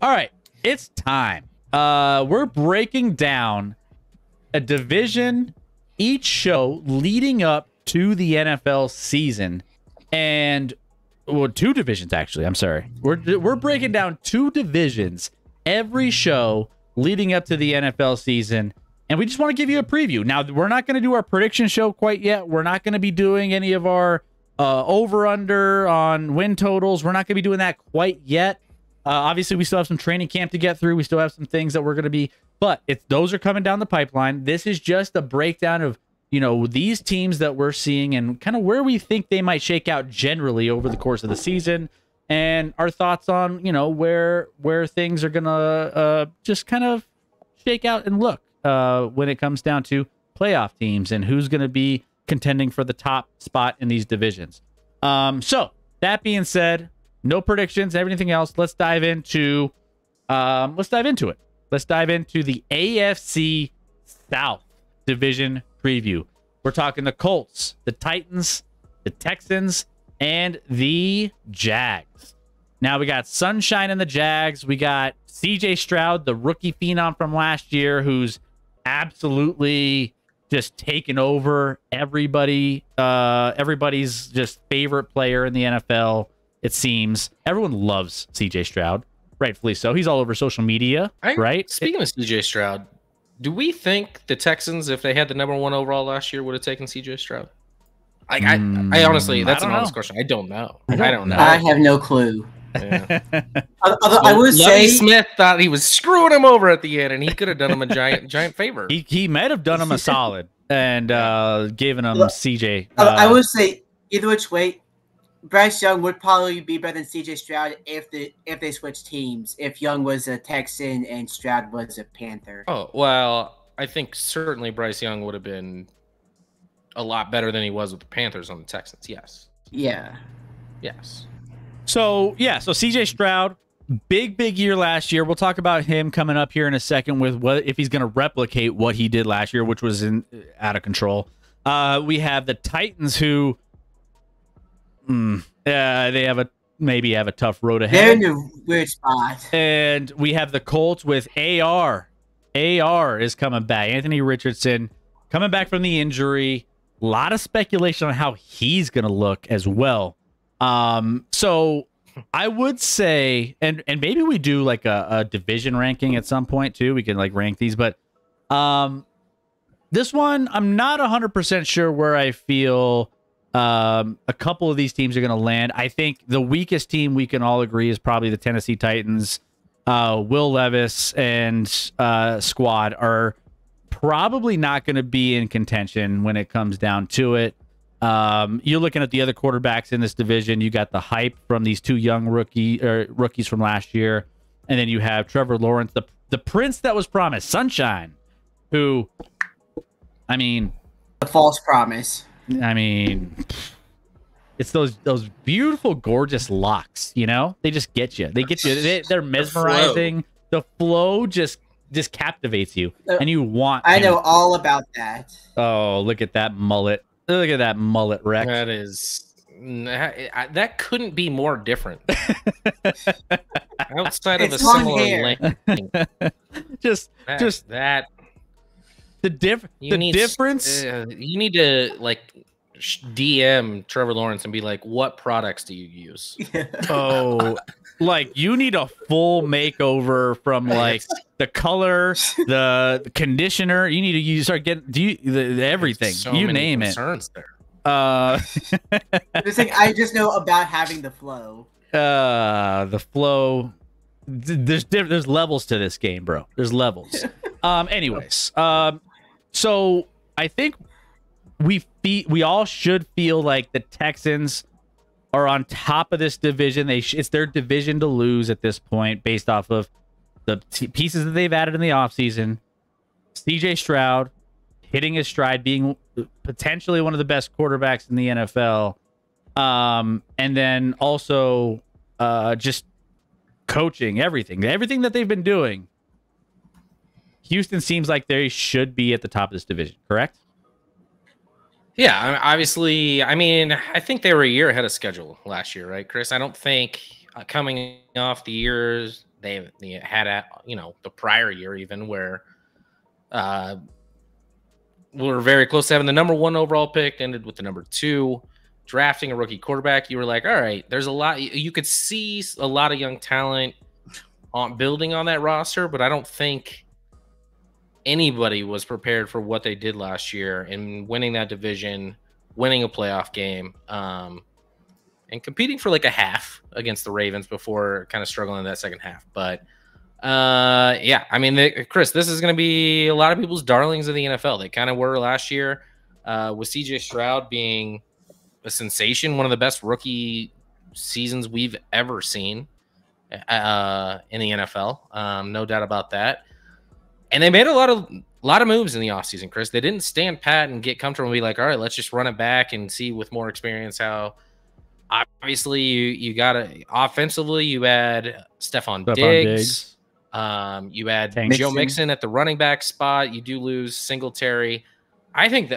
All right, it's time. We're breaking down a division each show leading up to the NFL season, and well, two divisions actually. I'm sorry. We're breaking down two divisions every show leading up to the NFL season, and we just want to give you a preview. Now, we're not going to do our prediction show quite yet. We're not going to be doing any of our over-under on win totals. We're not going to be doing that quite yet. Obviously, we still have some training camp to get through. We still have some things that we're going to be, but those are coming down the pipeline. This is just a breakdown of, you know, these teams that we're seeing and kind of where we think they might shake out generally over the course of the season, and our thoughts on, you know, where things are going to just kind of shake out and look when it comes down to playoff teams and who's going to be contending for the top spot in these divisions. So that being said, no predictions, everything else. Let's dive into it. Let's dive into the AFC South division preview. We're talking the Colts, the Titans, the Texans, and the Jags. Now we got sunshine in the Jags. We got CJ Stroud, the rookie phenom from last year, who's absolutely just taken over everybody's just favorite player in the NFL. It seems everyone loves CJ Stroud, rightfully so. He's all over social media, right? Speaking of CJ Stroud, do we think the Texans, if they had the #1 overall last year, would have taken CJ Stroud? I honestly, that's an honest question. I don't know. I don't know. I have no clue. Yeah. Although I would say Smith thought he was screwing him over at the end, and he could have done him a giant favor. He might have done him a solid and given him CJ. I would say either which way, Bryce Young would probably be better than CJ Stroud if they switched teams. If Young was a Texan and Stroud was a Panther. Oh, well, I think certainly Bryce Young would have been a lot better than he was with the Panthers on the Texans. Yes. Yeah. Yes. So CJ Stroud, big year last year. We'll talk about him coming up here in a second with what if he's going to replicate what he did last year, which was out of control. We have the Titans who they maybe have a tough road ahead. They're in a weird spot. And we have the Colts with AR. AR is coming back. Anthony Richardson coming back from the injury. A lot of speculation on how he's going to look as well. So I would say, and maybe we do like a division ranking at some point too. We can like rank these, but this one, I'm not 100% sure where I feel a couple of these teams are going to land. I think the weakest team we can all agree is probably the Tennessee Titans. Will Levis and squad are probably not going to be in contention when it comes down to it. You're looking at the other quarterbacks in this division. You got the hype from these two young rookies from last year, and then you have Trevor Lawrence, the prince that was promised, Sunshine, who, I mean, the false promise. I mean, it's those beautiful, gorgeous locks. You know, they just get you. They get you. They're mesmerizing. The flow just captivates you, and you want. I know all about that. Oh, look at that mullet. Look at that mullet, Rex. That couldn't be more different. Outside of a similar length. just that. The difference. You need to like DM Trevor Lawrence and be like, "What products do you use?" Oh, like you need a full makeover from like the color, the conditioner. You need to start getting everything. So you many name it. There. This thing, I just know about having the flow. The flow. There's levels to this game, bro. There's levels. Anyways, so I think we all should feel like the Texans are on top of this division. It's their division to lose at this point, based off of the pieces that they've added in the offseason. CJ Stroud hitting his stride, being potentially one of the best quarterbacks in the NFL, and then also just coaching everything that they've been doing. Houston seems like they should be at the top of this division, correct? Yeah, obviously. I mean, I think they were a year ahead of schedule last year, right, Chris? I don't think coming off the they had at the prior year even where we were very close to having the number 1 overall pick, ended with the number 2, drafting a rookie quarterback. You were like, all right, there's a lot. You could see a lot of young talent on building on that roster, but I don't think anybody was prepared for what they did last year in winning that division, winning a playoff game, and competing for like a half against the Ravens before kind of struggling in that second half. But yeah, I mean, Chris, this is going to be a lot of people's darlings of the NFL. They kind of were last year, with CJ Stroud being a sensation, one of the best rookie seasons we've ever seen in the NFL. No doubt about that. And they made a lot of moves in the offseason, Chris. They didn't stand pat and get comfortable and be like, all right, let's just run it back and see with more experience how. Obviously, you got to offensively. You add Stephon Diggs. You add Joe Mixon at the running back spot. You do lose Singletary. I think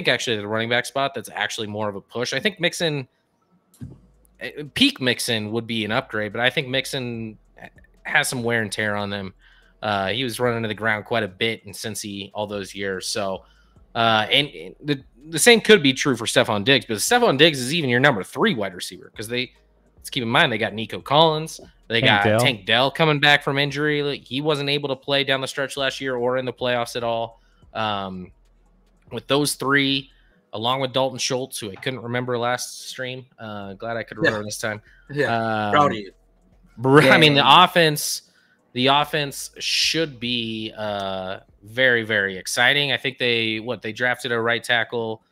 actually the running back spot that's actually more of a push. I think peak Mixon would be an upgrade, but I think Mixon has some wear and tear on them. He was running to the ground quite a bit in Cincy all those years. So, and the same could be true for Stephon Diggs, but Stephon Diggs is even your number 3 wide receiver because let's keep in mind they got Nico Collins, they got Tank Dell coming back from injury. Like, he wasn't able to play down the stretch last year or in the playoffs at all. With those 3, along with Dalton Schultz, who I couldn't remember last stream, glad I could remember this time. Yeah, proud of you. I mean, the offense should be very, very exciting. I think they drafted a right tackle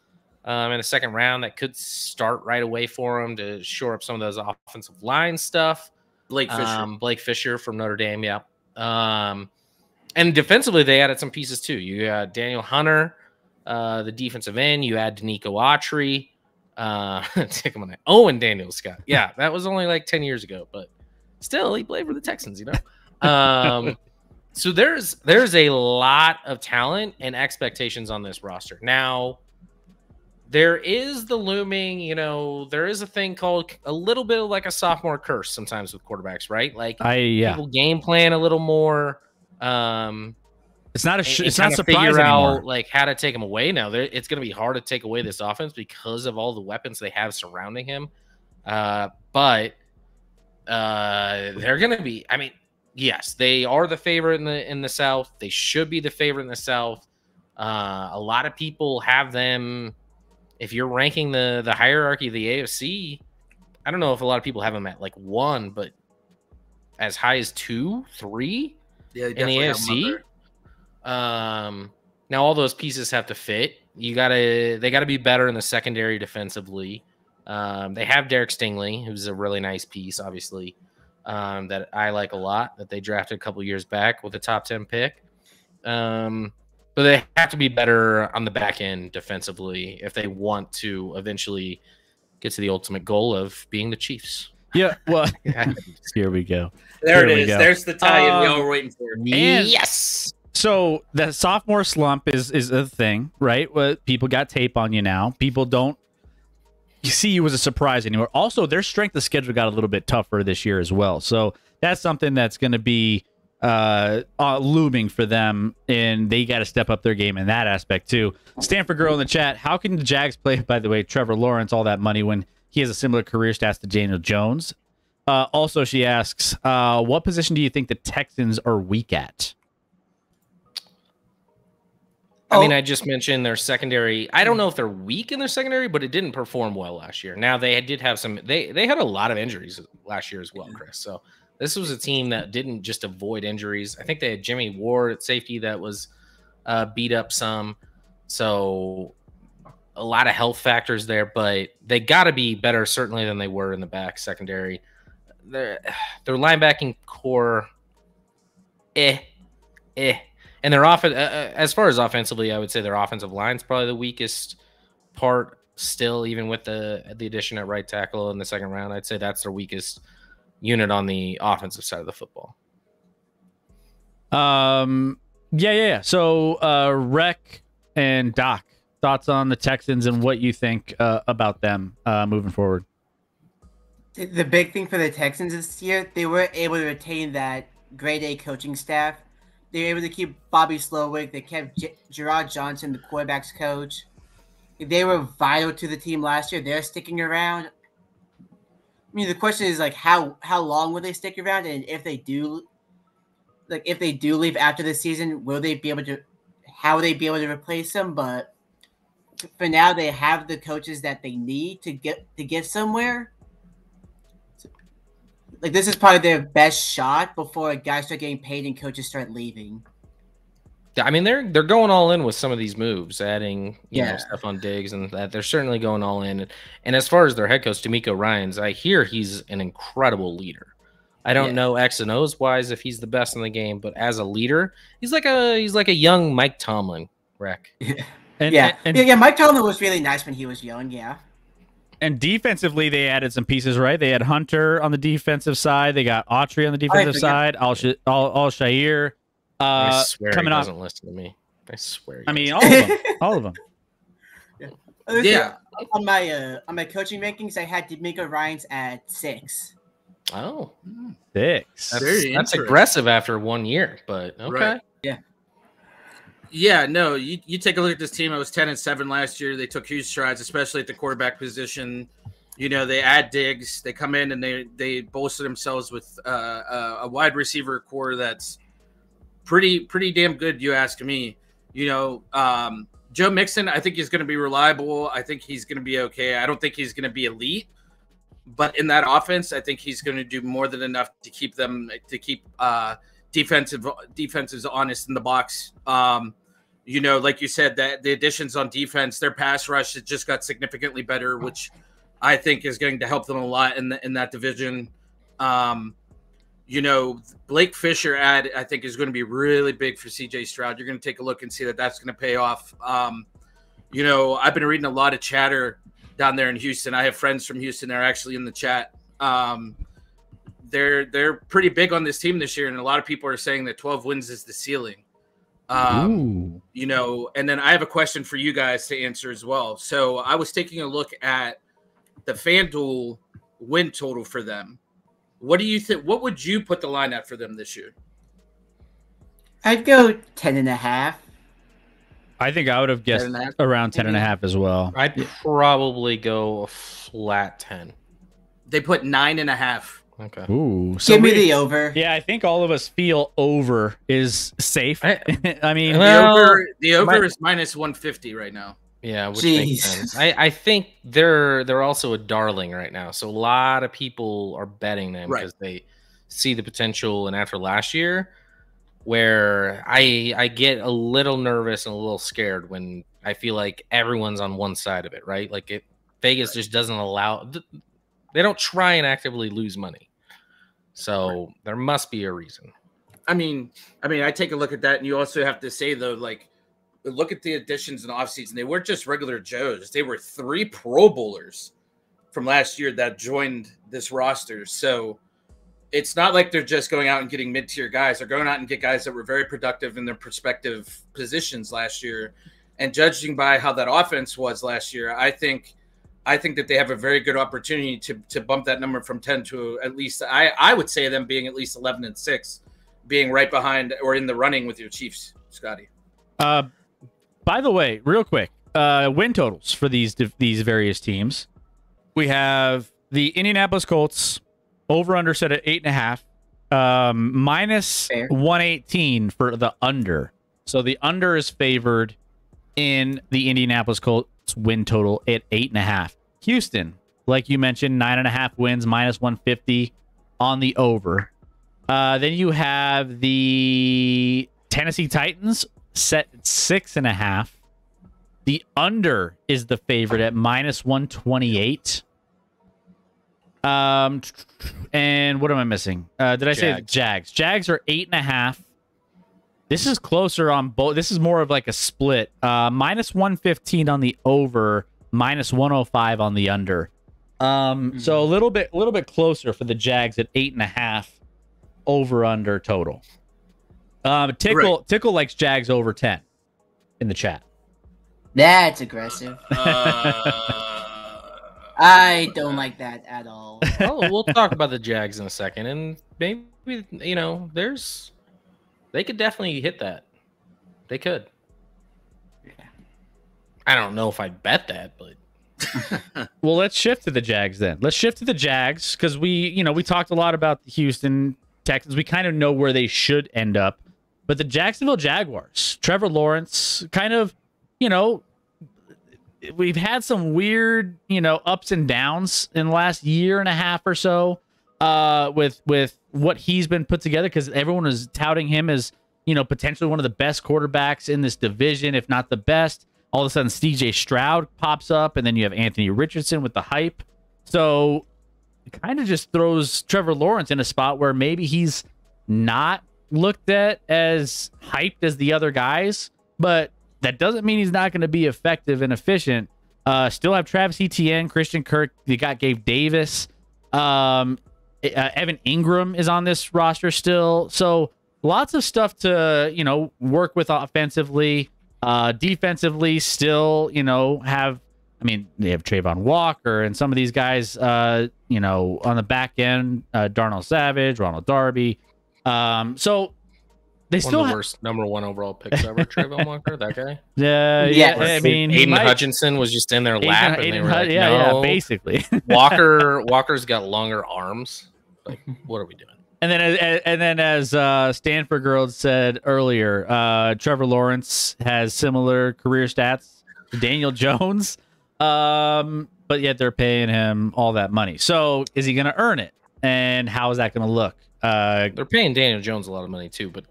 in the second round that could start right away for them to shore up some of those offensive line stuff. Blake Fisher from Notre Dame, yeah. And defensively, they added some pieces too. You got Daniel Hunter, the defensive end. You add Danico Autry, Owen Daniel Scott. Yeah, that was only like 10 years ago, but still, he played for the Texans, So there's a lot of talent and expectations on this roster. Now, there is the looming, there is a thing called a little bit of like a sophomore curse sometimes with quarterbacks, right? Like people game plan a little more. It's not surprising figure out anymore. Like how to take him away. Now it's going to be hard to take away this offense because of all the weapons they have surrounding him. But they're going to be. I mean, yes, they are the favorite in the South. They should be the favorite in the South. A lot of people have them. If you're ranking the hierarchy of the AFC, I don't know if a lot of people have them at like 1, but as high as 2, 3 in the AFC. Now all those pieces have to fit. They gotta be better in the secondary defensively. They have Derek Stingley, who's a really nice piece, obviously, that I like a lot, that they drafted a couple years back with a top 10 pick. But they have to be better on the back end defensively if they want to eventually get to the ultimate goal of being the Chiefs. Yeah, well, here we go. There it is. There's the tie-in we all were waiting for. Yes. So the sophomore slump is a thing, right? Well, people got tape on you now. People don't see you as a surprise anymore. Also, their strength of schedule got a little bit tougher this year as well. So that's something that's going to be looming for them, and they got to step up their game in that aspect too. Stanford girl in the chat: how can the Jags play, by the way, Trevor Lawrence all that money when he has a similar career stats to Daniel Jones? Also, she asks, what position do you think the Texans are weak at? I mean, I just mentioned their secondary. I don't know if they're weak in their secondary, but it didn't perform well last year. Now, they did have some. They had a lot of injuries last year as well, Chris. So this was a team that didn't just avoid injuries. I think they had Jimmy Ward at safety that was beat up some. So a lot of health factors there, but they got to be better certainly than they were in the back secondary. Their linebacking core, And their as far as offensively, I would say their offensive line is probably the weakest part still, even with the addition at right tackle in the second round. I'd say that's their weakest unit on the offensive side of the football. Yeah. So, Rec and Doc, thoughts on the Texans and what you think about them moving forward? The big thing for the Texans this year, they were able to retain that grade A coaching staff. They were able to keep Bobby Slowick. They kept Gerard Johnson, the quarterback's coach. They were vital to the team last year. They're sticking around. I mean, the question is like how long will they stick around, and if they do leave after the season, will they be able to? How will they be able to replace them? But for now, they have the coaches that they need to get somewhere. Like, this is probably their best shot before guys start getting paid and coaches start leaving. Yeah, I mean they're going all in with some of these moves, adding you know stuff on Diggs and that. They're certainly going all in. And as far as their head coach D'Amico Ryans, I hear he's an incredible leader. I don't know X and O's wise if he's the best in the game, but as a leader, he's like a young Mike Tomlin, Rec. And Mike Tomlin was really nice when he was young. Yeah. And defensively, they added some pieces, right? They had Hunter on the defensive side. They got Autry on the defensive side. Al-Shair. I swear coming he off. Doesn't listen to me. I swear. I mean, all of them. All of them. Yeah. On my coaching rankings, I had D'Amico Ryans at 6. Oh, 6. That's aggressive after 1 year, but okay. Right. Yeah. Yeah, no, you take a look at this team. It was 10-7 last year. They took huge strides, especially at the quarterback position. You know, they add Diggs. They come in and they bolster themselves with a wide receiver core that's pretty damn good, you ask me. You know, Joe Mixon, I think he's going to be reliable. I think he's going to be okay. I don't think he's going to be elite, but in that offense, I think he's going to do more than enough to keep defenses honest in the box. You know, like you said, that the additions on defense, their pass rush has just got significantly better, which I think is going to help them a lot in that division. You know, Blake Fisher I think is going to be really big for CJ Stroud. You're going to take a look and see that that's going to pay off. You know, I've been reading a lot of chatter down there in Houston. I have friends from Houston that are actually in the chat. They're pretty big on this team this year, and a lot of people are saying that 12 wins is the ceiling. You know, and then I have a question for you guys to answer as well. So I was taking a look at the FanDuel win total for them. What do you think? What would you put the line at for them this year? I'd go 10.5. I think I would have guessed around 10.5 as well. I'd probably go a flat 10. They put 9.5. Okay. Ooh. So give me the over. Yeah, I think all of us feel over is safe. I mean, the over is minus 150 right now. Yeah, which makes sense. I think they're also a darling right now. So a lot of people are betting them because they see the potential. And after last year, where I get a little nervous and a little scared when I feel like everyone's on one side of it, right? Like Vegas just doesn't allow. They don't try and actively lose money. So there must be a reason. I mean, I take a look at that, and you also have to say, though, like, look at the additions in the offseason. They weren't just regular Joes. They were 3 Pro Bowlers from last year that joined this roster. So it's not like they're just going out and getting mid-tier guys. They're going out and get guys that were very productive in their prospective positions last year. And judging by how that offense was last year, I think that they have a very good opportunity to bump that number from 10 to at least, I would say them being at least 11-6, being right behind or in the running with your Chiefs, Scotty. By the way, real quick, win totals for these various teams. We have the Indianapolis Colts over under set at 8.5, minus 118 for the under. So the under is favored in the Indianapolis Colts win total at 8.5. Houston, like you mentioned, 9.5 wins, minus 150 on the over. Then you have the Tennessee Titans set at 6.5. The under is the favorite at minus 128. And what am I missing? Did I say Jags? Jags are 8.5. This is closer on both. This is more of like a split. Minus 115 on the over, minus 105 on the under. So a little bit closer for the Jags at 8.5 over under total. Tickle likes Jags over 10 in the chat. That's aggressive. I don't like that at all. Oh, we'll talk about the Jags in a second, and maybe they could definitely hit that. They could. I don't know if I'd bet that, but Well, let's shift to the Jags then. Let's shift to the Jags because we talked a lot about the Houston Texans. We kind of know where they should end up, but the Jacksonville Jaguars, Trevor Lawrence, kind of, we've had some weird, ups and downs in the last year and a half or so, with what he's been put together because everyone is touting him as, potentially one of the best quarterbacks in this division, if not the best. All of a sudden, CJ Stroud pops up, and then you have Anthony Richardson with the hype. So it kind of just throws Trevor Lawrence in a spot where maybe he's not looked at as hyped as the other guys, but that doesn't mean he's not going to be effective and efficient. Still have Travis Etienne, Christian Kirk. You got Gabe Davis. Evan Ingram is on this roster still. So lots of stuff to, work with offensively. Defensively, still, they have Trayvon Walker and some of these guys, on the back end, Darnell Savage, Ronald Darby. So they one of the worst number 1 overall picks ever, Trayvon Walker, that guy. Yeah. I mean, Aiden Hutchinson was just in their lap, and they were like, yeah, basically. Walker's got longer arms. Like, what are we doing? And then, as Stanford Girls said earlier, Trevor Lawrence has similar career stats to Daniel Jones, but yet they're paying him all that money. So is he going to earn it? And how is that going to look? They're paying Daniel Jones a lot of money too, but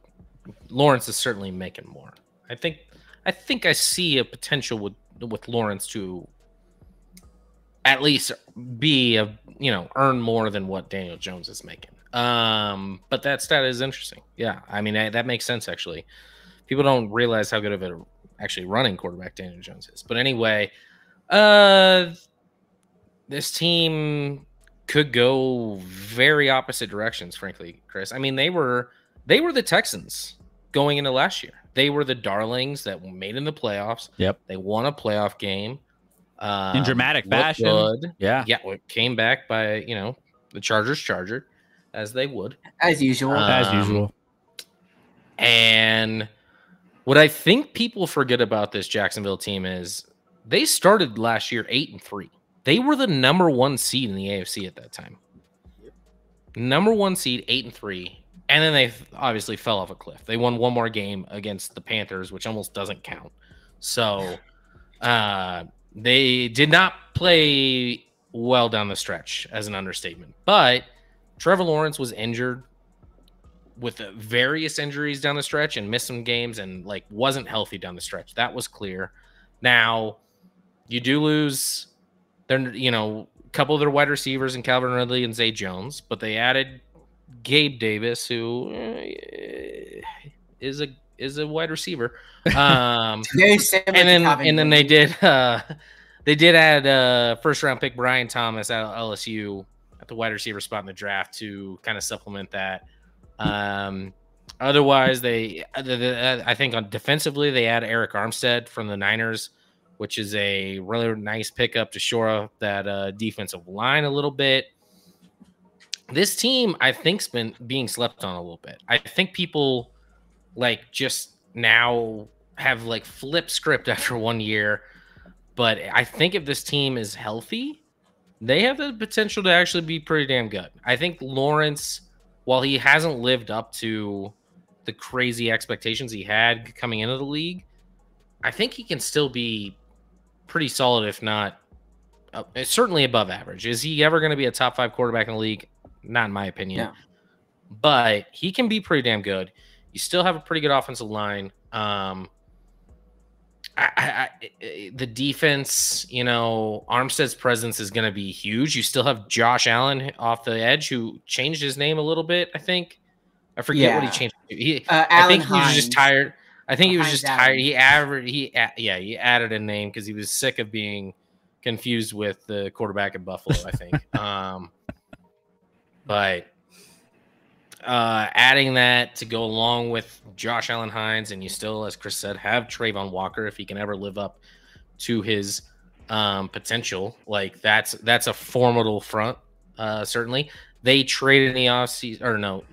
Lawrence is certainly making more. I think I see a potential with Lawrence to at least be earn more than what Daniel Jones is making. But that stat is interesting. Yeah, I mean that makes sense actually. People don't realize how good of a actually running quarterback Daniel Jones is. But anyway, this team could go very opposite directions, frankly, Chris. I mean, they were the Texans going into last year. They were the darlings that made in the playoffs. Yep. They won a playoff game. In dramatic fashion. Good. Yeah. Yeah. Came back by, the Chargers chargered, as they would. As usual. And what I think people forget about this Jacksonville team is they started last year 8-3. They were the number 1 seed in the AFC at that time. Number 1 seed, 8-3. And then they obviously fell off a cliff. They won one more game against the Panthers, which almost doesn't count. So they did not play well down the stretch, as an understatement. But Trevor Lawrence was injured with various injuries down the stretch and missed some games and wasn't healthy down the stretch. That was clear. Now, you do lose a couple of their wide receivers in Calvin Ridley and Zay Jones, but they added Gabe Davis, who is a wide receiver. Very similar and then they did add first round pick Brian Thomas out of LSU at the wide receiver spot in the draft to kind of supplement that. Otherwise, I think on defensively they add Eric Armstead from the Niners, which is a really nice pickup to shore up that defensive line a little bit. This team, I think, has been being slept on a little bit. I think people just now have flip script after 1 year. But I think if this team is healthy, they have the potential to actually be pretty damn good. I think Lawrence, while he hasn't lived up to the crazy expectations he had coming into the league, I think he can still be pretty solid, if not certainly above average. Is he ever going to be a top 5 quarterback in the league? Not in my opinion. No. But he can be pretty damn good. You still have a pretty good offensive line. The defense, Armstead's presence is going to be huge. You still have Josh Allen off the edge, who changed his name a little bit. I think I forget what he changed. I think he was just tired. I think he was just tired. He added a name because he was sick of being confused with the quarterback at Buffalo, I think. But adding that to go along with Josh Allen Hines, and you still, as Chris said, have Trayvon Walker if he can ever live up to his potential. Like that's a formidable front. Certainly, they traded in the offseason. Or no,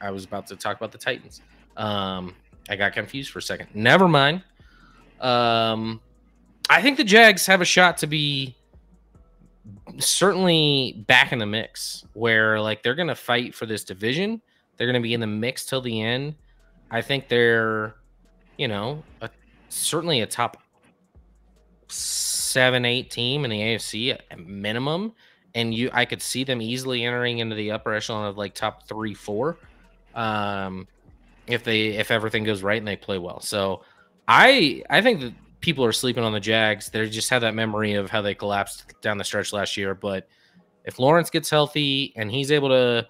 I was about to talk about the Titans. I got confused for a second. Never mind. I think the Jags have a shot to be certainly back in the mix, where like they're going to fight for this division. They're going to be in the mix till the end. I think they're, certainly a top 7-8 team in the AFC at minimum, and I could see them easily entering into the upper echelon of like top 3-4, if everything goes right and they play well. So I think that people are sleeping on the Jags. They just have that memory of how they collapsed down the stretch last year. But if Lawrence gets healthy and he's able to,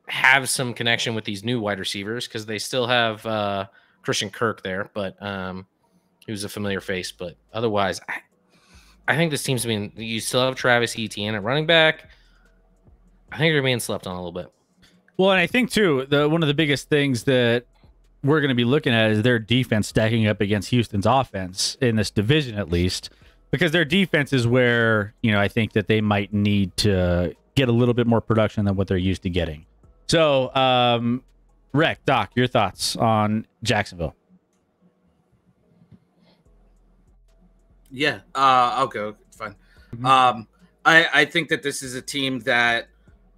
have some connection with these new wide receivers, because they still have Christian Kirk there, but he was a familiar face. But otherwise, I think this team's been. You still have Travis Etienne at running back. I think they're being slept on a little bit. Well, and I think too, one of the biggest things that we're going to be looking at is their defense stacking up against Houston's offense in this division, at least, because their defense is where, I think that they might need to get a little bit more production than what they're used to getting. So, Doc, your thoughts on Jacksonville? Yeah, I'll go. It's fine. I think that this is a team that,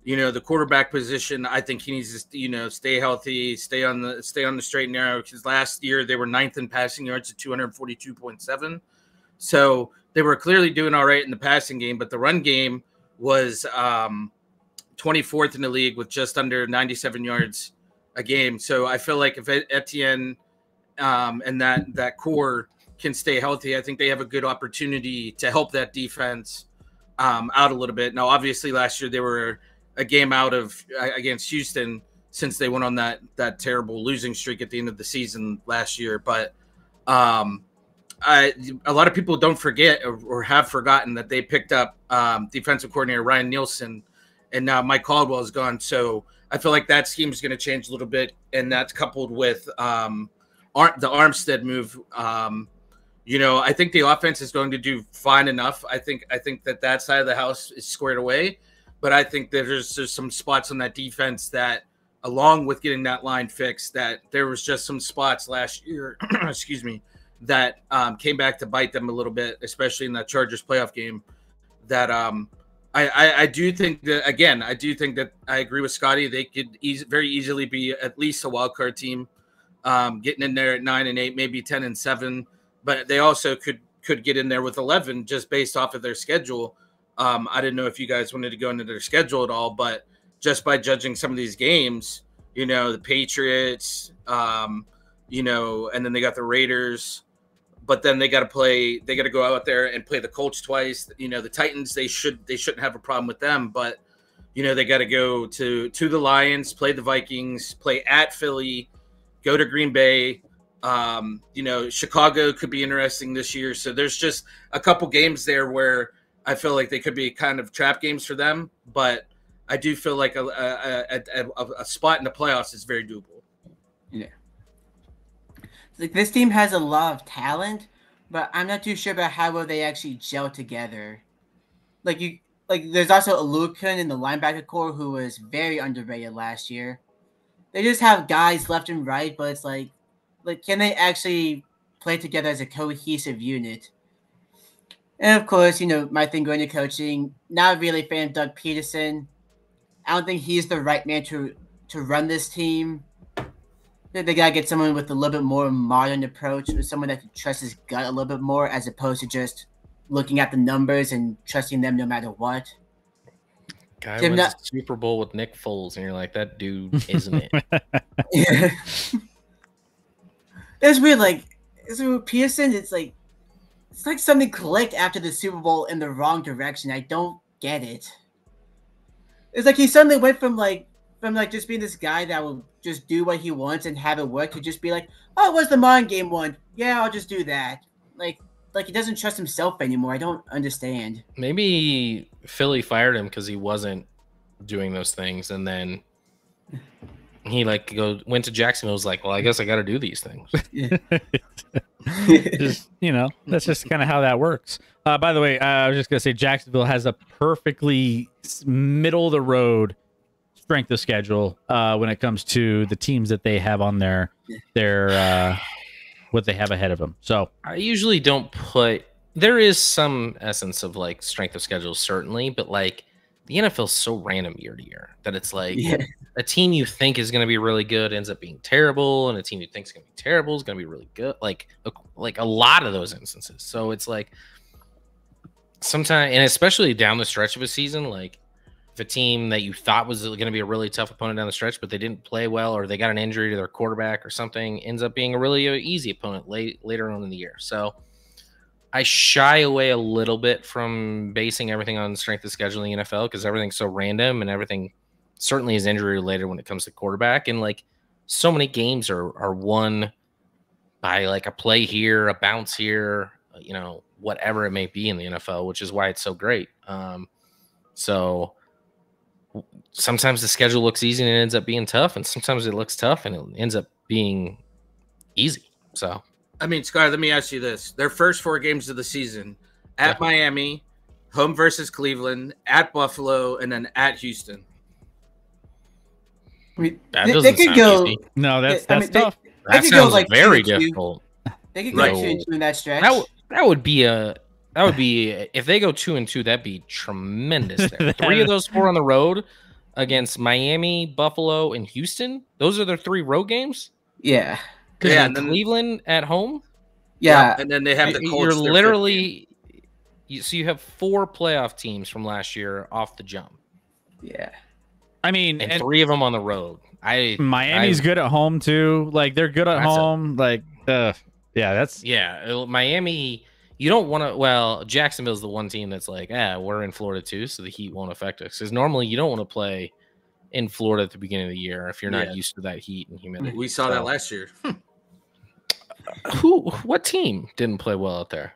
the quarterback position, I think he needs to, stay healthy, stay on the straight and narrow. Because last year they were 9th in passing yards at 242.7. So they were clearly doing all right in the passing game, but the run game was 24th in the league with just under 97 yards a game. So I feel like if Etienne and that core can stay healthy, I think they have a good opportunity to help that defense out a little bit. Now, obviously, last year they were a game out of against Houston since they went on that terrible losing streak at the end of the season last year. But a lot of people don't forget or have forgotten that they picked up defensive coordinator Ryan Nielsen, and now Mike Caldwell is gone. So I feel like that scheme is going to change a little bit, and that's coupled with the Armstead move. I think the offense is going to do fine enough. I think that side of the house is squared away, but I think that there's some spots on that defense that, along with getting that line fixed, that there was just some spots last year, excuse me, that came back to bite them a little bit, especially in that Chargers playoff game. That I do think that, again, I agree with Scotty. They could very easily be at least a wild card team, getting in there at 9-8, maybe 10-7. But they also could get in there with 11 just based off of their schedule. I didn't know if you guys wanted to go into their schedule at all, but just by judging some of these games, the Patriots, and then they got the Raiders, but then they got to go out there and play the Colts twice. The Titans, they shouldn't have a problem with them, but they got to go to the Lions, play the Vikings, play at Philly, go to Green Bay. Chicago could be interesting this year. So there's just a couple games there where I feel like they could be kind of trap games for them, but I do feel like a spot in the playoffs is very doable. Yeah. Like, this team has a lot of talent, but I'm not too sure about how well they actually gel together. There's also Alukun in the linebacker core who was very underrated last year. They just have guys left and right, but it's like, can they actually play together as a cohesive unit? And of course, my thing going to coaching, not really a fan of Doug Peterson. I don't think he's the right man to run this team. They got to get someone with a little bit more modern approach, or someone that can trust his gut a little bit more, as opposed to just looking at the numbers and trusting them no matter what. Guy wins the Super Bowl with Nick Foles, and you're like, that dude isn't it? Yeah. It's weird, with Pearson, it's like something clicked after the Super Bowl in the wrong direction. I don't get it. It's like he suddenly went from just being this guy that will just do what he wants and have it work to just be like, oh, what's the mind game one? Yeah, I'll just do that. Like he doesn't trust himself anymore. I don't understand. Maybe Philly fired him because he wasn't doing those things, and then he went to Jacksonville. Was like, well, I guess I got to do these things. Yeah. Just, that's just kind of how that works. By the way, I was just gonna say Jacksonville has a perfectly middle of the road strength of schedule when it comes to the teams that they have on their what they have ahead of them. So I usually don't put. There is some essence of like strength of schedule, certainly, but like the NFL is so random year to year that it's like a team you think is going to be really good ends up being terrible, and a team you think is going to be terrible is going to be really good. Like a lot of those instances. So it's like sometimes, and especially down the stretch of a season, like if a team that you thought was going to be a really tough opponent down the stretch, but they didn't play well, or they got an injury to their quarterback or something, ends up being a really easy opponent later on in the year. So I shy away a little bit from basing everything on strength of schedule in the NFL because everything's so random and everything certainly is injury related when it comes to quarterback. And like so many games are won by like a play here, a bounce here, whatever it may be in the NFL, which is why it's so great. So sometimes the schedule looks easy and it ends up being tough, and sometimes it looks tough and it ends up being easy. So I mean, Sky, let me ask you this. Their first 4 games of the season, at Miami, home versus Cleveland, at Buffalo, and then at Houston. I mean, that they doesn't could sound go. easy. no, that's tough. They That could go sounds like very 2-2. difficult. They could go 2-2 in that stretch. That would be if they go 2-2, that'd be tremendous there. 3 of those 4 on the road against Miami, Buffalo, and Houston. Those are their 3 road games. Yeah. Yeah, and then Cleveland at home. Yeah. And then they have the Colts. You're literally so you have 4 playoff teams from last year off the jump. Yeah. I mean, and 3 of them on the road. Miami's good at home too. Like they're good at home. Miami. You don't want to. Well, Jacksonville's the one team that's like, we're in Florida too, so the heat won't affect us. Because normally you don't want to play in Florida at the beginning of the year if you're not used to that heat and humidity. We saw that last year. What team didn't play well out there?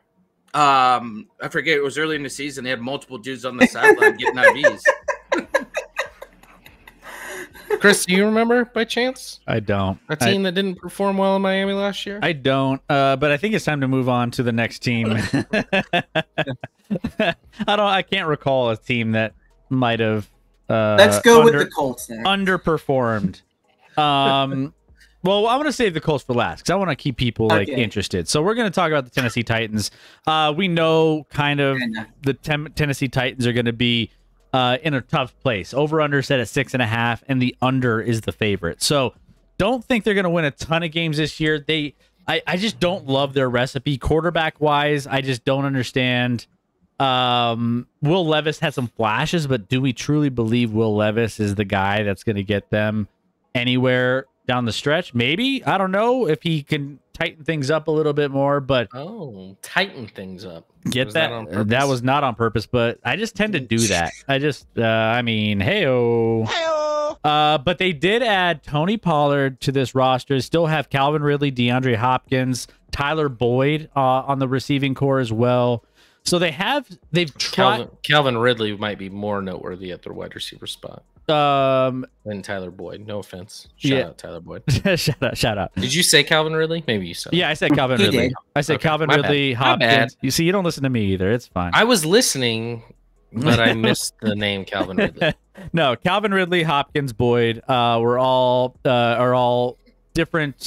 I forget. It was early in the season. They had multiple dudes on the sideline getting IVs. Chris, do you remember by chance I don't. a team that didn't perform well in Miami last year? I don't. But I think it's time to move on to the next team. I can't recall a team that might have. Let's go with the Colts now. Underperformed. Well, I want to save the Colts for last because I want to keep people interested. So we're going to talk about the Tennessee Titans. We know kind of the Tennessee Titans are going to be in a tough place. Over/under set at 6.5, and the under is the favorite. So don't think they're going to win a ton of games this year. I just don't love their recipe quarterback wise. I just don't understand. Will Levis had some flashes, but do we truly believe Will Levis is the guy that's going to get them anywhere down the stretch? Maybe. I don't know if he can tighten things up a little bit more, but tighten things up. Get that? That was not on purpose, but I just tend to do that. I just, hey-oh. But they did add Tony Pollard to this roster. Still have Calvin Ridley, DeAndre Hopkins, Tyler Boyd on the receiving core as well. So they've tried. Calvin Ridley might be more noteworthy at their wide receiver spot than Tyler Boyd. No offense. Shout out Tyler Boyd. shout out. Did you say Calvin Ridley? Maybe you said. Yeah, I said Calvin Ridley. I said Calvin Ridley, Hopkins. You see, you don't listen to me either. It's fine. I was listening, but I missed the name Calvin Ridley. No, Calvin Ridley, Hopkins, Boyd are all different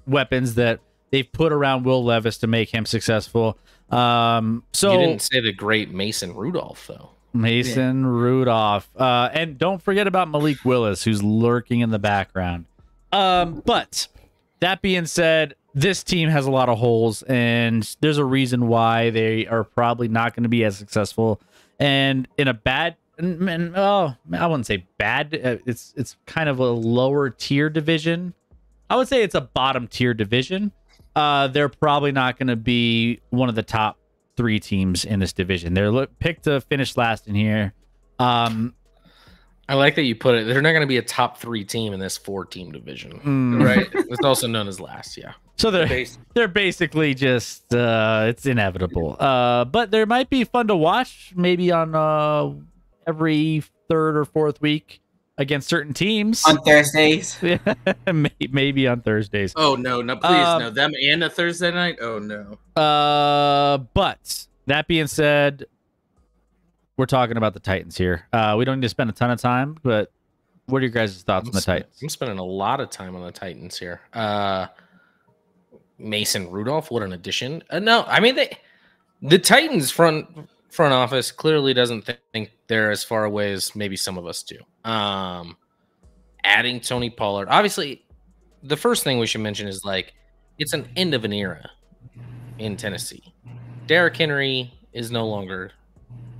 weapons that they've put around Will Levis to make him successful. So you didn't say the great Mason Rudolph, though. Mason Rudolph. And don't forget about Malik Willis, who's lurking in the background. But that being said, this team has a lot of holes, and there's a reason why they are probably not going to be as successful. And in a bad, I wouldn't say bad. It's kind of a lower tier division. I would say it's a bottom tier division. They're probably not going to be one of the top 3 teams in this division. They're picked to finish last in here. I like that you put it. They're not going to be a top 3 team in this 4-team division, right? It's also known as last, yeah. So they're basically just it's inevitable. But there might be fun to watch maybe on every 3rd or 4th week. against certain teams. On Thursdays. Maybe on Thursdays. Oh no, please no. Them and a Thursday night? Oh no. But that being said, we're talking about the Titans here. We don't need to spend a ton of time, but what are your guys' thoughts on the Titans? I'm spending a lot of time on the Titans here. Mason Rudolph, what an addition. No, I mean the Titans front office clearly doesn't think they're as far away as maybe some of us do. Adding Tony Pollard, obviously, the first thing we should mention is like it's an end of an era in Tennessee. Derrick Henry is no longer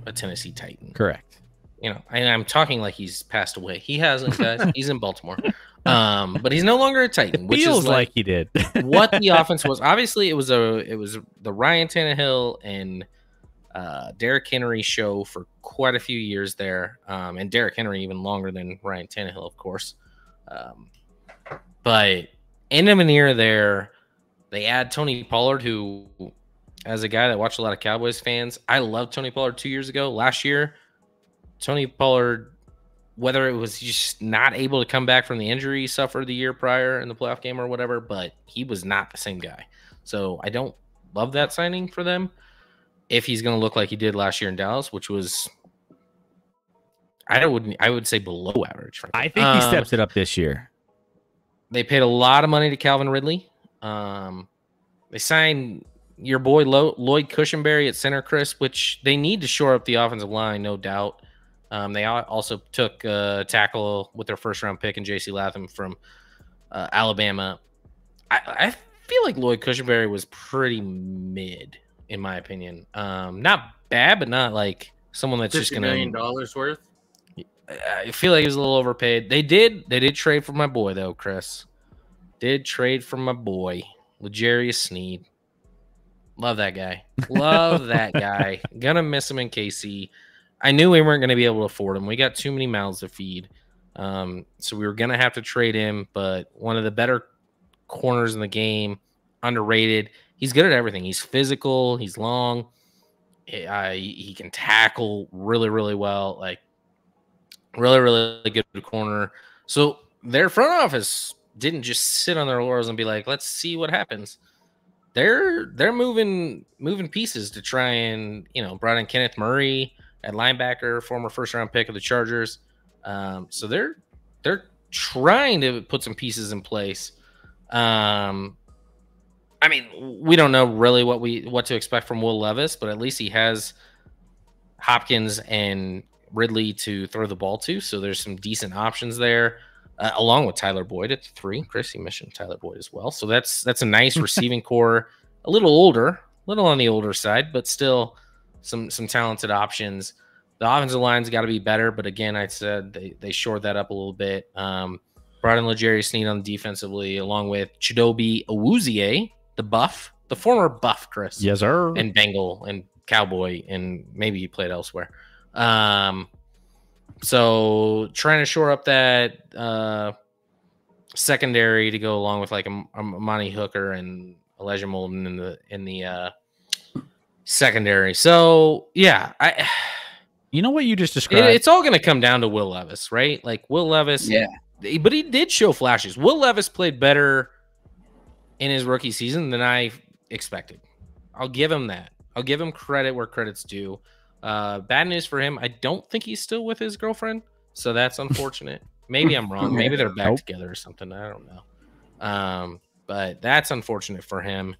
a Tennessee Titan. Correct. You know, and I'm talking like he's passed away. He hasn't, guys. He's in Baltimore. But he's no longer a Titan, which feels is like he did. what the offense was. Obviously, it was the Ryan Tannehill and Derrick Henry show for quite a few years there, and Derrick Henry even longer than Ryan Tannehill, of course. But end of an era there, they add Tony Pollard, who, as a guy that watched a lot of Cowboys fans, I loved Tony Pollard 2 years ago. Last year, Tony Pollard, whether it was just not able to come back from the injury he suffered the year prior in the playoff game or whatever, but he was not the same guy. So I don't love that signing for them. If he's going to look like he did last year in Dallas, which was, I would say below average. Frankly. I think he steps it up this year. They paid a lot of money to Calvin Ridley. They signed your boy Lloyd Cushenberry at center, Chris, which they need to shore up the offensive line, no doubt. They also took tackle with their first-round pick and J.C. Latham from Alabama. I feel like Lloyd Cushenberry was pretty mid, in my opinion. Not bad, but not like someone that's just going to $50 million worth. I feel like he was a little overpaid. They did trade for my boy though, Chris. Did trade for my boy, L'Jarius Sneed. Love that guy. Love that guy. Gonna miss him in KC. I knew we weren't going to be able to afford him. We got too many mouths to feed. So we were going to have to trade him, but one of the better corners in the game, underrated. He's good at everything. He's physical. He's long. He can tackle really, really well. Like, really, really good corner. So their front office didn't just sit on their laurels and be like, let's see what happens. They're moving pieces to try and, brought in Kenneth Murray at linebacker, former first-round pick of the Chargers. So they're trying to put some pieces in place. I mean, we don't know really what to expect from Will Levis, but at least he has Hopkins and Ridley to throw the ball to. So there's some decent options there, along with Tyler Boyd at 3. Chris, you mentioned Tyler Boyd as well. So that's a nice receiving core, a little on the older side, but still some talented options. The offensive line's got to be better, but again, I said they shored that up a little bit. Brought in L'Jarius Sneed on defensively, along with Chidobe Awuzie, the former Buff, Chris. Yes, sir. And Bengal and Cowboy, and maybe he played elsewhere. So trying to shore up that secondary to go along with like Amani Hooker and Elijah Molden in the secondary. So yeah, you know what you just described? It's all going to come down to Will Levis, right? Like Will Levis, yeah. But he did show flashes. Will Levis played better in his rookie season than I expected. I'll give him that. I'll give him credit where credit's due. Bad news for him. I don't think he's still with his girlfriend, so that's unfortunate. Maybe I'm wrong. Maybe they're back together or something. I don't know. But that's unfortunate for him.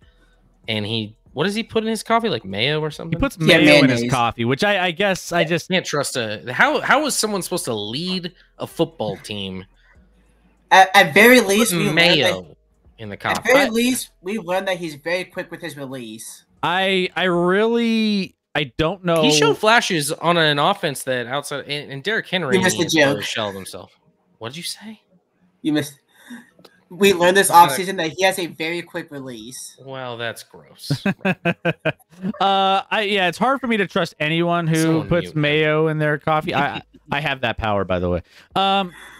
And what does he put in his coffee? Like mayo or something? He puts mayo in his coffee, which I guess I just can't trust. How is someone supposed to lead a football team? At very least, we mayo in the coffee. At very least, we've learned that he's very quick with his release. I don't know. He showed flashes on an offense that outside and Derrick Henry missed the joke. Shelled himself. What did you say? You missed. We learned this offseason that he has a very quick release. Well, that's gross. It's hard for me to trust anyone who puts mayo in their coffee. I have that power, by the way.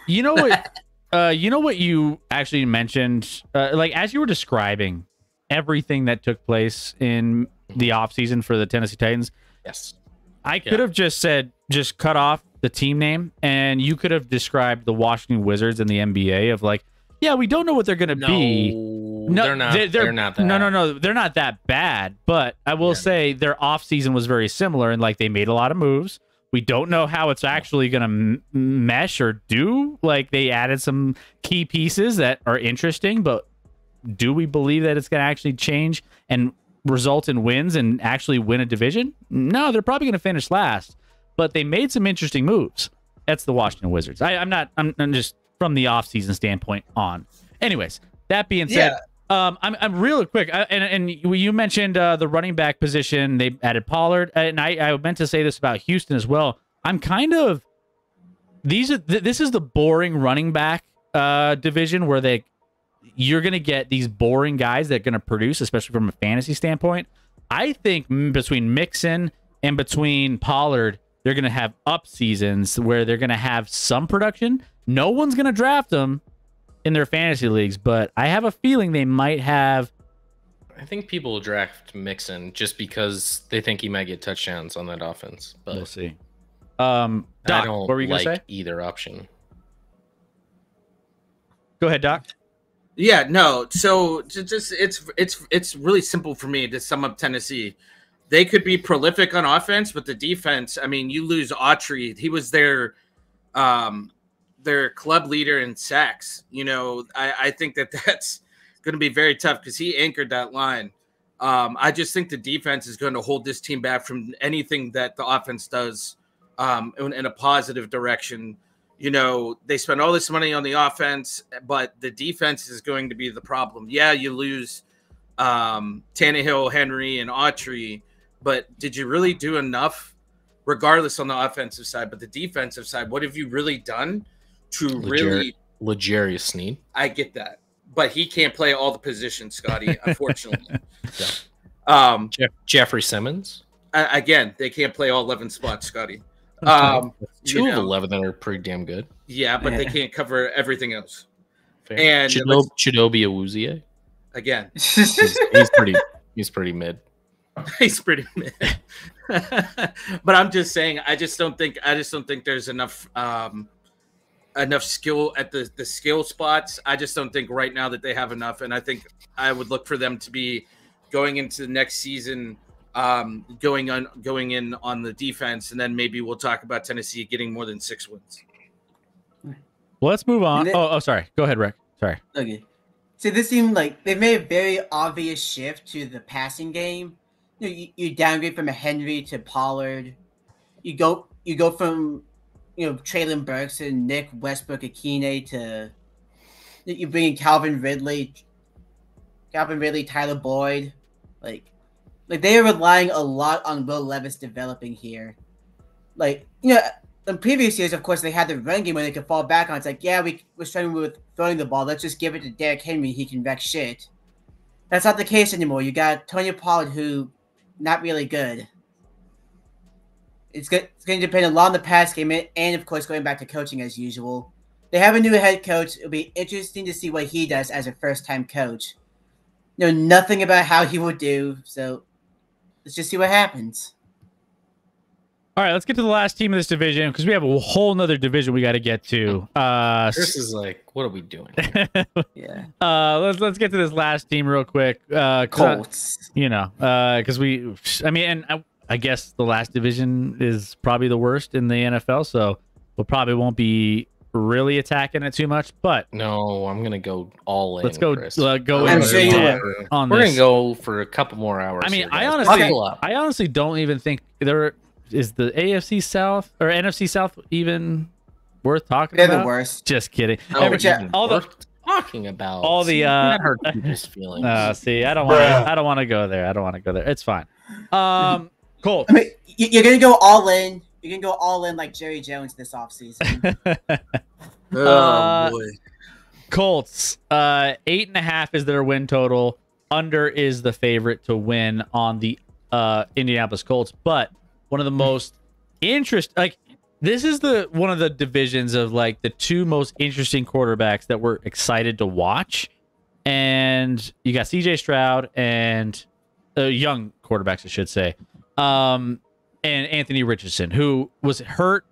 You know what? You know what you actually mentioned? Like as you were describing everything that took place in the offseason for the Tennessee Titans. Yes. I could have just said, just cut off the team name, and you could have described the Washington Wizards in the NBA of like, yeah, we don't know what they're going to be. No, they're not. They're not that. No, they're not that bad. But I will say their offseason was very similar, and like they made a lot of moves. We don't know how it's actually going to mesh or do. Like they added some key pieces that are interesting, but do we believe that it's going to actually change and result in wins and actually win a division? No, they're probably going to finish last, but they made some interesting moves. That's the Washington Wizards. I'm just from the offseason standpoint on. Anyways, that being said, I'm real quick. And you mentioned the running back position. They added Pollard, and I meant to say this about Houston as well. I'm kind of this is the boring running back division where you're going to get these boring guys that are going to produce, especially from a fantasy standpoint. I think between Mixon and between Pollard, they're going to have up seasons where they're going to have some production. No one's going to draft them in their fantasy leagues, but I have a feeling they might have. I think people will draft Mixon just because they think he might get touchdowns on that offense. But we'll see. Doc, I don't what were you like gonna say? Either option. Go ahead, Doc. Yeah, no. So just it's really simple for me to sum up Tennessee. They could be prolific on offense, but the defense. I mean, you lose Autry. He was their club leader in sacks. You know, I think that's going to be very tough because he anchored that line. I just think the defense is going to hold this team back from anything that the offense does in a positive direction. You know, they spend all this money on the offense, but the defense is going to be the problem. Yeah, you lose Tannehill, Henry, and Autry, but did you really do enough, regardless on the offensive side? But the defensive side, what have you really done to really – L'Jarius Sneed. I get that. But he can't play all the positions, Scotty, unfortunately. Jeffrey Simmons. Again, they can't play all 11 spots, Scotty. Two of 11 that are pretty damn good. Yeah, but they can't cover everything else. Fair. And Chidobe Awuzie. Again, he's pretty mid. He's pretty mid. But I'm just saying, I just don't think there's enough skill at the skill spots. I just don't think right now that they have enough, and I think I would look for them to be going into the next season, going in on the defense, and then maybe we'll talk about Tennessee getting more than 6 wins. Well, let's move on. Sorry. Go ahead, Rick. Sorry. Okay. So this seemed like they've made a very obvious shift to the passing game. You downgrade from a Henry to Pollard. You go from Traylon Burks and Nick Westbrook Akine to you bring in Calvin Ridley, Tyler Boyd, like they are relying a lot on Will Levis developing here. In previous years, of course, they had the run game where they could fall back on. It's like, yeah, we're struggling with throwing the ball. Let's just give it to Derrick Henry. He can wreck shit. That's not the case anymore. You got Tony Pollard, who not really good. It's going to depend a lot on the pass game and, of course, going back to coaching as usual. They have a new head coach. It'll be interesting to see what he does as a first-time coach. Know nothing about how he will do, so let's just see what happens. All right, let's get to the last team of this division because we have a whole nother division we got to get to. This is like, what are we doing? Yeah. Let's get to this last team real quick. Colts. Because I guess the last division is probably the worst in the NFL, so we probably won't be really attacking it too much. But no, I'm gonna go all in. Let's go. Chris. Go. I'm sure you will. We're gonna go for a couple more hours. I mean, here, I honestly don't even think there is the AFC South or NFC South even worth talking about. They're the worst. Just kidding. Talking about all the that hurt people's feelings. See, I don't want to go there. It's fine. Cool. I mean, you're gonna go all in. You're gonna go all in like Jerry Jones this offseason. Oh boy. Colts. 8.5 is their win total. Under is the favorite to win on the Indianapolis Colts. But one of the most interesting, this is one of the divisions of the two most interesting quarterbacks that we're excited to watch. And you got CJ Stroud and young quarterbacks, I should say. And Anthony Richardson, who was hurt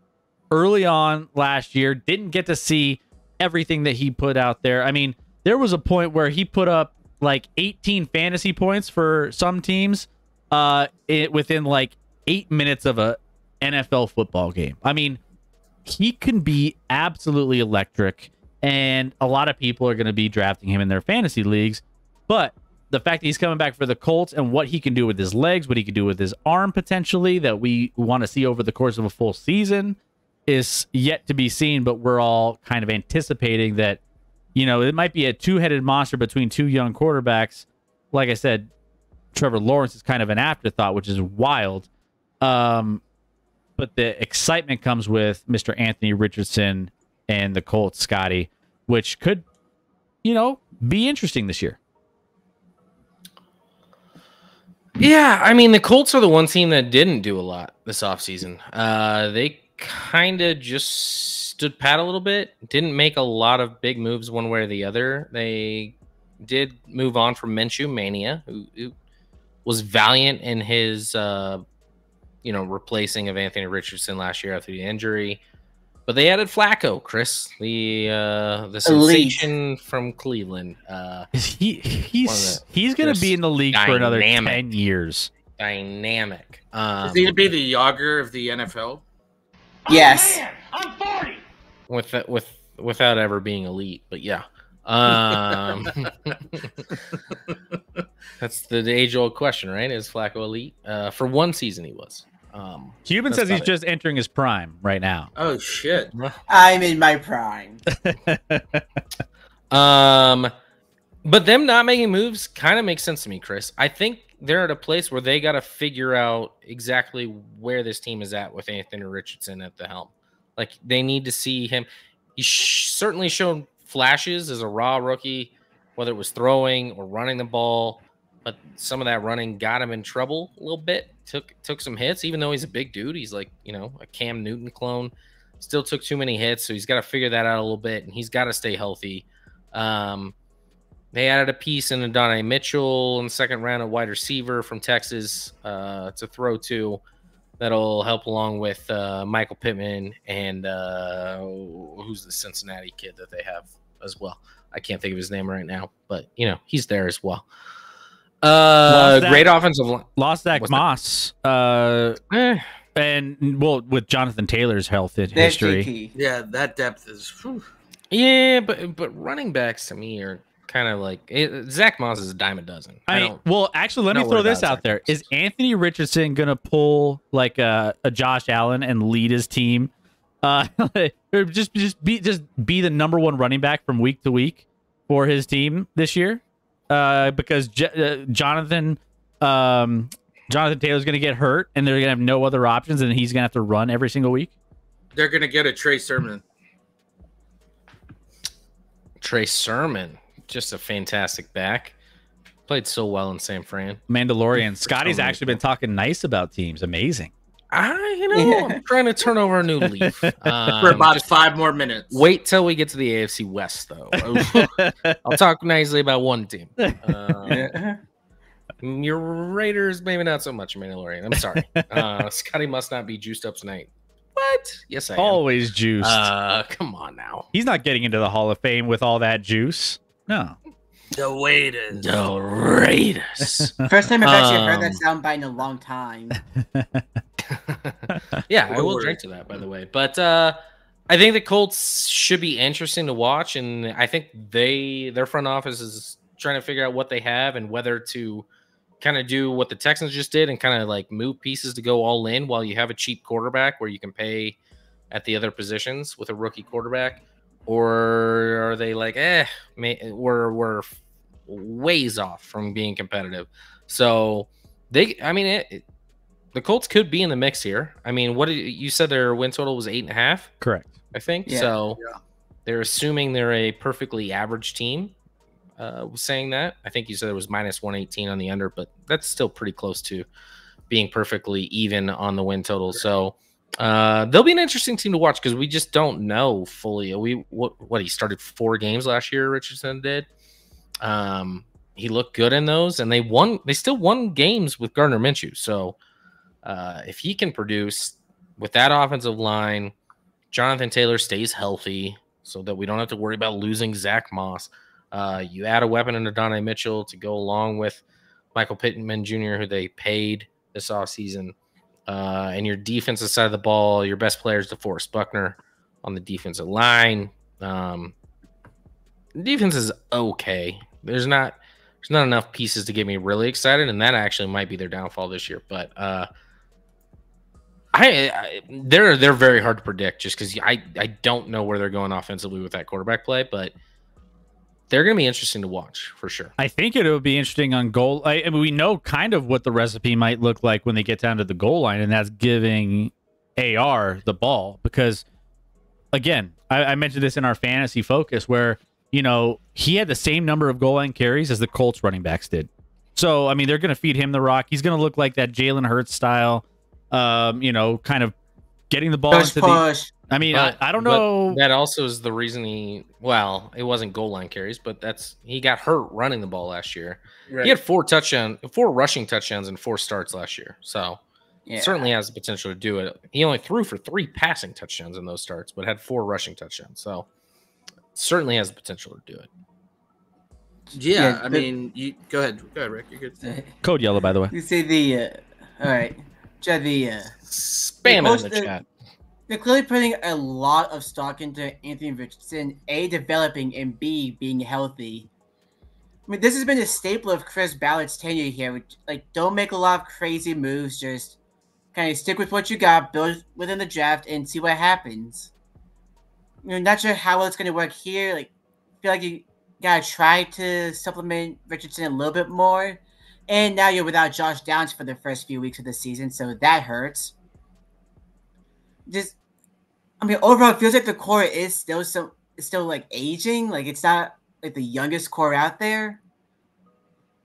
early on last year. Didn't get to see everything that he put out there. I mean, there was a point where he put up like 18 fantasy points for some teams within like 8 minutes of a NFL football game. I mean, he can be absolutely electric, and a lot of people are going to be drafting him in their fantasy leagues. But the fact that he's coming back for the Colts and what he can do with his legs, what he can do with his arm potentially that we want to see over the course of a full season is yet to be seen. But we're all kind of anticipating that, you know, it might be a two-headed monster between two young quarterbacks. Like I said, Trevor Lawrence is kind of an afterthought, which is wild. But the excitement comes with Mr. Anthony Richardson and the Colts, Scotty, which could, you know, be interesting this year. Yeah, I mean, the Colts are the one team that didn't do a lot this offseason. They kind of just stood pat a little bit, didn't make a lot of big moves one way or the other. They did move on from Minshew Mania, who was valiant in his, replacing of Anthony Richardson last year after the injury. But they added Flacco, Chris, the sensation from Cleveland. He's going to be in the league for another 10 years. Dynamic. Is he going to be the Yager of the NFL? Yes. I'm 40. Without ever being elite, but yeah. That's the age-old question, right? Is Flacco elite? For one season, he was. Cuban says he's just entering his prime right now. Oh shit! I'm in my prime. But them not making moves kind of makes sense to me, Chris. I think they're at a place where they got to figure out exactly where this team is at with Anthony Richardson at the helm. Like, they need to see him. He's certainly shown flashes as a raw rookie, whether it was throwing or running the ball. But some of that running got him in trouble a little bit. Took some hits, even though he's a big dude. He's like, a Cam Newton clone. Still took too many hits, so he's got to figure that out a little bit, and he's got to stay healthy. They added a piece in Adonai Mitchell in the second round, a wide receiver from Texas to throw to. That'll help along with Michael Pittman and who's the Cincinnati kid that they have as well. I can't think of his name right now, but, he's there as well. Great offensive line. Lost Zach Moss. And, well, with Jonathan Taylor's health history. Yeah, that depth is... Whew. Yeah, but running backs to me are kind of like... Zach Moss is a dime a dozen. Actually, let me throw this out there. Is Anthony Richardson going to pull like a Josh Allen and lead his team? Or just be the number one running back from week to week for his team this year? Because Jonathan Taylor's going to get hurt, and they're going to have no other options, and he's going to have to run every single week. They're going to get a Trey Sermon. Trey Sermon, just a fantastic back. Played so well in San Fran. Mandalorian. Scotty's actually been talking nice about teams. Amazing. I'm trying to turn over a new leaf. For about 5 more minutes. Wait till we get to the AFC West, though. I'll talk nicely about one team. Your Raiders, maybe not so much, Mandalorian. I'm sorry. Scotty must not be juiced up tonight. What? Yes, I am. Always juiced. Come on now. He's not getting into the Hall of Fame with all that juice. No. The Raiders. First time I've actually heard that soundbite in a long time. Yeah, I will drink to that, by the way. But I think the Colts should be interesting to watch, and I think their front office is trying to figure out what they have and whether to kind of do what the Texans just did and kind of like move pieces to go all in while you have a cheap quarterback where you can pay at the other positions with a rookie quarterback, or are they like, we're ways off from being competitive? So the Colts could be in the mix here. I mean, what you said their win total was 8.5? Correct. I think. Yeah. So they're assuming they're a perfectly average team. Saying that, I think you said it was minus 118 on the under, but that's still pretty close to being perfectly even on the win total. So they'll be an interesting team to watch because we just don't know fully. What he started 4 games last year, Richardson did. He looked good in those, and they still won games with Gardner Minshew. So if he can produce with that offensive line, Jonathan Taylor stays healthy so that we don't have to worry about losing Zach Moss. You add a weapon in Adonai Mitchell to go along with Michael Pittman Jr., who they paid this offseason. And your defensive side of the ball, your best player is DeForest Buckner on the defensive line. Defense is okay. There's not enough pieces to get me really excited, and that actually might be their downfall this year. But they're very hard to predict just because I don't know where they're going offensively with that quarterback play, but they're going to be interesting to watch for sure. I think it would be interesting on goal. I mean, we know kind of what the recipe might look like when they get down to the goal line, and that's giving AR the ball. Because, again, I mentioned this in our fantasy focus where, you know, he had the same number of goal line carries as the Colts running backs did. So, I mean, they're going to feed him the rock. He's going to look like that Jalen Hurts style, you know, kind of getting the ball into the... I mean, I don't know. That also is the reason it wasn't goal line carries, but he got hurt running the ball last year. Right. He had 4 rushing touchdowns and 4 starts last year. So certainly has the potential to do it. He only threw for 3 passing touchdowns in those starts, but had 4 rushing touchdowns. So certainly has the potential to do it. Yeah, I mean, you go ahead, Rick. You're good. Code yellow, by the way. You say all right, spam it in the chat. They're clearly putting a lot of stock into Anthony Richardson, A, developing, and B, being healthy. I mean, this has been a staple of Chris Ballard's tenure here. Which, don't make a lot of crazy moves. Just kind of stick with what you got, build within the draft, and see what happens. You're not sure how well it's going to work here. I feel like you got to try to supplement Richardson a little bit more. And now you're without Josh Downs for the first few weeks of the season, so that hurts. Overall, it feels like the core is still aging. It's not the youngest core out there.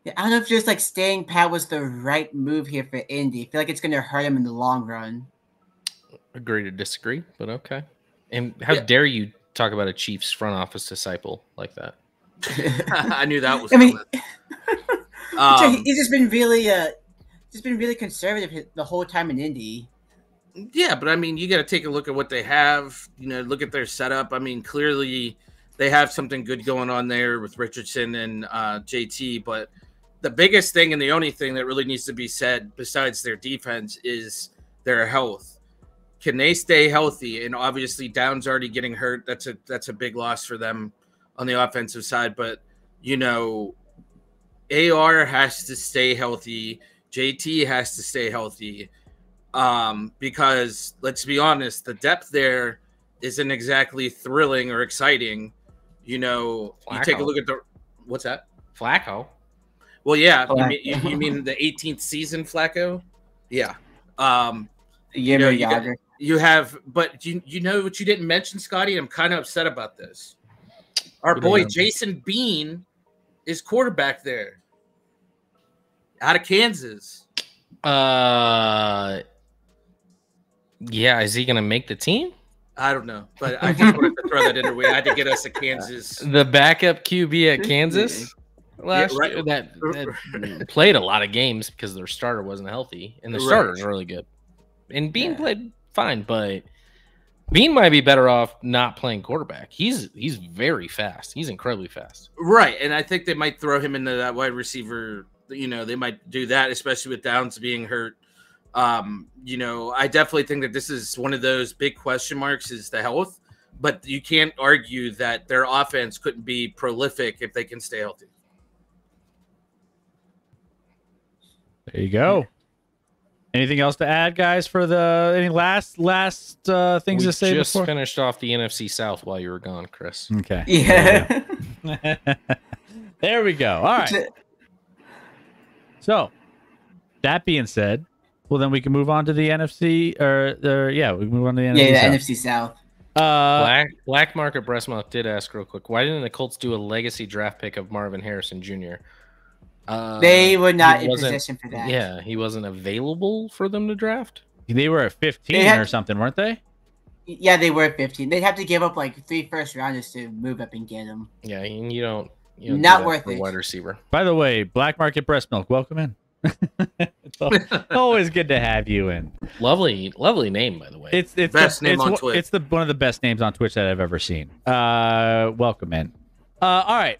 I don't know if just staying pat was the right move here for Indy. I feel like it's going to hurt him in the long run. Agree to disagree, but okay. And how dare you talk about a Chiefs front office disciple like that? I knew that was. He's just been really conservative the whole time in Indy. Yeah, but I mean, you got to take a look at what they have. You know, look at their setup. I mean, clearly they have something good going on there with Richardson and JT. But the biggest thing and the only thing that really needs to be said, besides their defense, is their health. Can they stay healthy? And obviously, Downs already getting hurt. That's a big loss for them on the offensive side. But you know, AR has to stay healthy. JT has to stay healthy. Because let's be honest, the depth there isn't exactly thrilling or exciting. You know, Flacco. You take a look at what's that? Flacco. Well, yeah, you mean the 18th season Flacco? Yeah. You have, but you know what you didn't mention, Scotty? I'm kind of upset about this. Our boy Jason Bean is quarterback there, out of Kansas. Yeah, is he going to make the team? I don't know, but I just wanted to throw that in there. We had to get us a Kansas. The backup QB at Kansas last year that played a lot of games because their starter wasn't healthy, and the starter is really good. And Bean played fine, but Bean might be better off not playing quarterback. He's very fast. He's incredibly fast. Right, and I think they might throw him into that wide receiver. You know, they might do that, especially with Downs being hurt. You know, I definitely think that this is one of those big question marks is the health, but you can't argue that their offense couldn't be prolific if they can stay healthy. There you go. Anything else to add, guys, for any last things to say? We just before? Finished off the NFC South while you were gone, Chris. Okay. Yeah. There we go. All right. So, that being said, well, then we can move on to the NFC, we can move on to the NFC South. NFC South. Black Market Breast Milk did ask real quick, why didn't the Colts do a legacy draft pick of Marvin Harrison Jr.? They were not in position for that. Yeah, he wasn't available for them to draft. They were at 15 or something, weren't they? Yeah, they were at 15. They'd have to give up 3 first rounders to move up and get him. Yeah, and you don't not worth it. Wide receiver. By the way, Black Market Breast Milk, welcome in. It's always good to have you in. Lovely name, by the way. It's Best name on Twitch. It's one of the best names on Twitch that I've ever seen. Welcome in. All right.